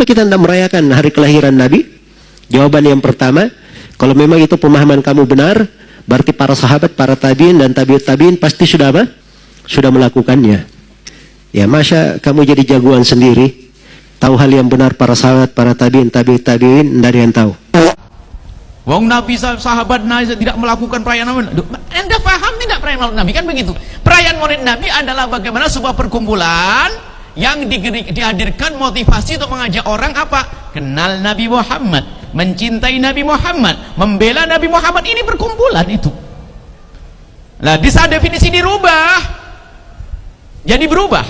Kenapa kita tidak merayakan hari kelahiran Nabi? Jawaban yang pertama, kalau memang itu pemahaman kamu benar, berarti para sahabat, para tabiin dan tabiut tabiin pasti sudah apa? Sudah melakukannya. Ya, masa kamu jadi jagoan sendiri? Tahu hal yang benar para sahabat, para tabiin, tabiut tabiin, dari yang tahu. Wong Nabi, sahabat Nabi tidak melakukan perayaan Nabi. Anda paham tidak perayaan Maulid Nabi? Kan begitu. Perayaan Maulid Nabi adalah bagaimana sebuah perkumpulan yang dihadirkan motivasi untuk mengajak orang apa? Kenal Nabi Muhammad, mencintai Nabi Muhammad, membela Nabi Muhammad. Ini perkumpulan itu. Nah, di saat definisi dirubah, jadi berubah.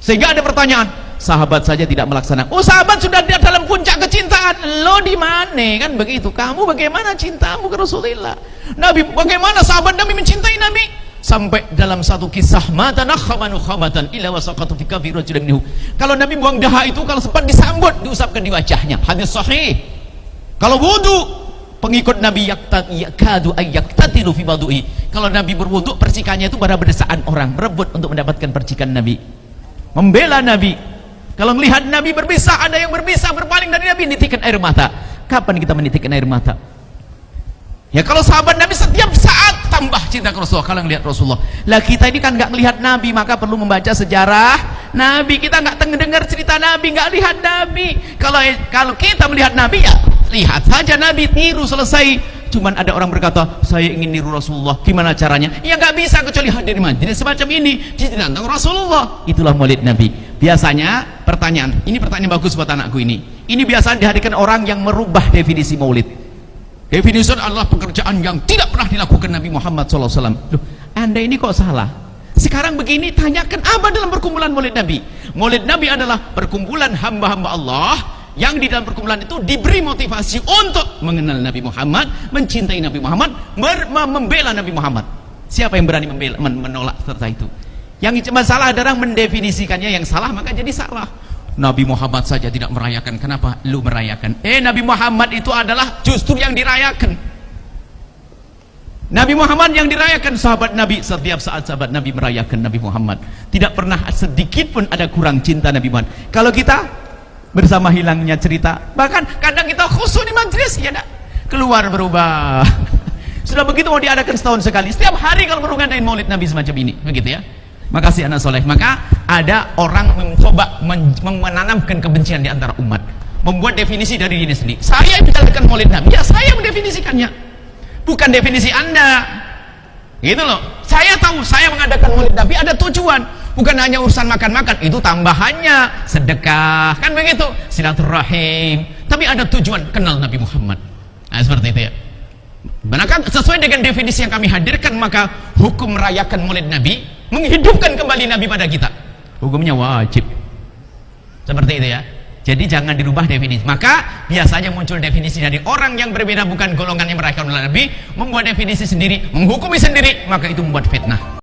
Sehingga ada pertanyaan, sahabat saja tidak melaksanakan. Oh, sahabat sudah dalam puncak kecintaan. Lo di mana? Kan begitu. Kamu bagaimana cintamu ke Rasulullah? Nabi, bagaimana sahabat Nabi mencintai Nabi? Sampai dalam satu kisah, mata nakhamanu khamatan illa wasaqatu fi kafi rajulin minhu. Kalau Nabi buang dahak itu, kalau sempat disambut, diusapkan di wajahnya. Hadis sahih. Kalau wudu, pengikut Nabi yakadu ayaktatilu fi wudu'i. Kalau Nabi berwudu, percikannya itu pada berdesaan orang, berebut untuk mendapatkan percikan Nabi. Membela Nabi. Kalau melihat Nabi berbisa, ada yang berbisa berpaling dari Nabi, nitikkan air mata. Kapan kita menitikkan air mata? Ya, kalau sahabat Nabi setiap saat tambah cinta ke Rasulullah. Kalau melihat Rasulullah, lah kita ini kan nggak melihat Nabi, maka perlu membaca sejarah Nabi. Kita nggak dengar cerita Nabi, nggak lihat Nabi. Kalau kita melihat Nabi, ya lihat saja Nabi, tiru, selesai. Cuman ada orang berkata, saya ingin niru Rasulullah. Gimana caranya? Ya nggak bisa kecuali hadir di majelis semacam ini, cerita tentang Rasulullah. Itulah Maulid Nabi. Biasanya pertanyaan, ini pertanyaan bagus buat anakku ini. Ini biasanya dihadirkan orang yang merubah definisi Maulid. Definisi adalah pekerjaan yang tidak pernah dilakukan Nabi Muhammad SAW. Loh, Anda ini kok salah? Sekarang begini, tanyakan apa dalam perkumpulan Maulid Nabi? Maulid Nabi adalah perkumpulan hamba-hamba Allah yang di dalam perkumpulan itu diberi motivasi untuk mengenal Nabi Muhammad, mencintai Nabi Muhammad, membela Nabi Muhammad. Siapa yang berani menolak serta itu? Yang masalah adalah mendefinisikannya yang salah, maka jadi salah. Nabi Muhammad saja tidak merayakan, kenapa lu merayakan? Nabi Muhammad itu adalah justru yang dirayakan. Nabi Muhammad yang dirayakan. Sahabat Nabi, setiap saat sahabat Nabi merayakan Nabi Muhammad. Tidak pernah sedikit pun ada kurang cinta Nabi Muhammad. Kalau kita bersama hilangnya cerita, bahkan kadang kita khusus di majelis, ya enggak? Keluar berubah. Sudah begitu mau diadakan setahun sekali. Setiap hari kalau perlu ngadain Maulid Nabi semacam ini, begitu ya. Makasih anak soleh. Maka ada orang mencoba menanamkan kebencian di antara umat, membuat definisi dari diri sendiri. Saya menjalankan Maulid Nabi, ya saya mendefinisikannya, bukan definisi Anda, gitu loh. Saya tahu saya mengadakan Maulid Nabi ada tujuan, bukan hanya urusan makan-makan, itu tambahannya sedekah, kan begitu, silaturahim, tapi ada tujuan kenal Nabi Muhammad. Nah, seperti itu ya. Manakah sesuai dengan definisi yang kami hadirkan, maka hukum merayakan Maulid Nabi, menghidupkan kembali Nabi pada kita, hukumnya wajib. Seperti itu ya. Jadi jangan dirubah definisi. Maka biasanya muncul definisi dari orang yang berbeda, bukan golongan yang merayakan Maulid Nabi, membuat definisi sendiri, menghukumi sendiri, maka itu membuat fitnah.